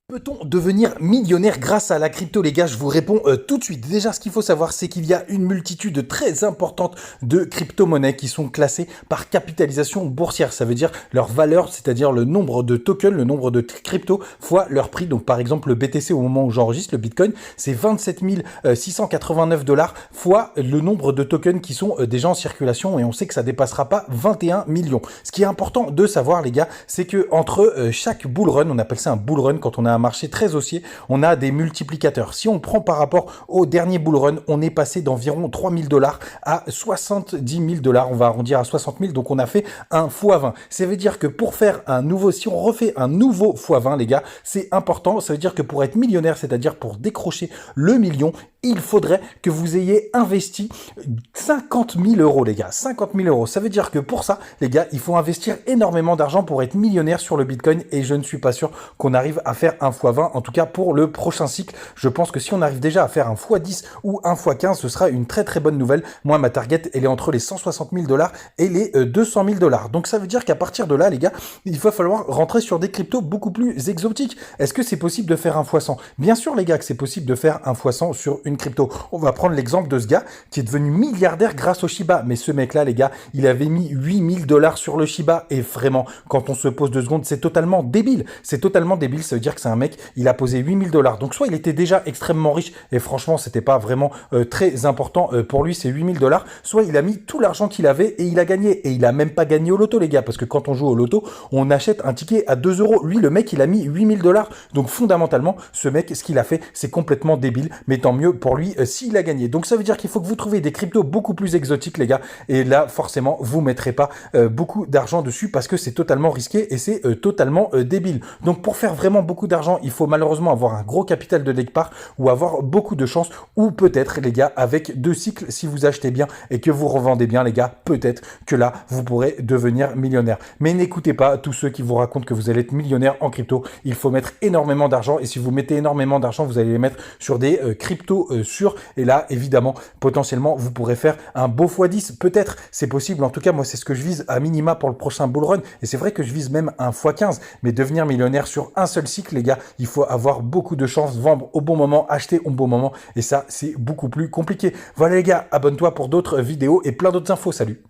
Peut-on devenir millionnaire grâce à la crypto, les gars? Je vous réponds tout de suite. Déjà, ce qu'il faut savoir, c'est qu'il y a une multitude très importante de crypto-monnaies qui sont classées par capitalisation boursière. Ça veut dire leur valeur, c'est-à-dire le nombre de tokens, le nombre de crypto fois leur prix. Donc, par exemple, le BTC, au moment où j'enregistre, le Bitcoin, c'est 27 689 dollars fois le nombre de tokens qui sont déjà en circulation. Et on sait que ça dépassera pas 21 millions. Ce qui est important de savoir, les gars, c'est que entre chaque bull run, on appelle ça un bull run quand on a un marché très haussier, on a des multiplicateurs. Si on prend par rapport au dernier bull run, on est passé d'environ 3 000 dollars à 70 000 dollars. On va arrondir à 60 000, donc on a fait un x20. Ça veut dire que pour faire un nouveau, si on refait un nouveau x20, les gars, c'est important. Ça veut dire que pour être millionnaire, c'est-à-dire pour décrocher le million, il faudrait que vous ayez investi 50 000 euros, les gars. 50 000 euros. Ça veut dire que pour ça, les gars, il faut investir énormément d'argent pour être millionnaire sur le Bitcoin et je ne suis pas sûr qu'on arrive à faire un x20. En tout cas, pour le prochain cycle, je pense que si on arrive déjà à faire un x10 ou un x15, ce sera une très très bonne nouvelle. Moi, ma target, elle est entre les 160 000 dollars et les 200 000 dollars. Donc ça veut dire qu'à partir de là, les gars, il va falloir rentrer sur des cryptos beaucoup plus exotiques. Est-ce que c'est possible de faire un x100? Bien sûr, les gars, que c'est possible de faire un x100 sur une crypto. On va prendre l'exemple de ce gars qui est devenu milliardaire grâce au Shiba. Mais ce mec-là, les gars, il avait mis 8 000 dollars sur le Shiba. Et vraiment, quand on se pose 2 secondes, c'est totalement débile. C'est totalement débile. Ça veut dire que c'est un mec, il a posé 8 000 dollars. Donc soit il était déjà extrêmement riche et franchement, c'était pas vraiment très important pour lui, ces 8 000 dollars. Soit il a mis tout l'argent qu'il avait et il a gagné. Et il a même pas gagné au loto, les gars. Parce que quand on joue au loto, on achète un ticket à 2 euros. Lui, le mec, il a mis 8 000 dollars. Donc fondamentalement, ce mec, ce qu'il a fait, c'est complètement débile. Mais tant mieux pour lui s'il a gagné. Donc ça veut dire qu'il faut que vous trouviez des cryptos beaucoup plus exotiques, les gars. Et là, forcément, vous mettrez pas beaucoup d'argent dessus parce que c'est totalement risqué et c'est totalement débile. Donc pour faire vraiment beaucoup d'argent, il faut malheureusement avoir un gros capital de départ ou avoir beaucoup de chance ou peut-être, les gars, avec 2 cycles, si vous achetez bien et que vous revendez bien, les gars, peut-être que là, vous pourrez devenir millionnaire. Mais n'écoutez pas tous ceux qui vous racontent que vous allez être millionnaire en crypto. Il faut mettre énormément d'argent et si vous mettez énormément d'argent, vous allez les mettre sur des cryptos sûrs et là, évidemment, potentiellement, vous pourrez faire un beau x10. Peut-être, c'est possible. En tout cas, moi, c'est ce que je vise à minima pour le prochain bull run. Et c'est vrai que je vise même un x15. Mais devenir millionnaire sur un seul cycle, les gars, il faut avoir beaucoup de chance, vendre au bon moment, acheter au bon moment. Et ça, c'est beaucoup plus compliqué. Voilà, les gars, abonne-toi pour d'autres vidéos et plein d'autres infos. Salut!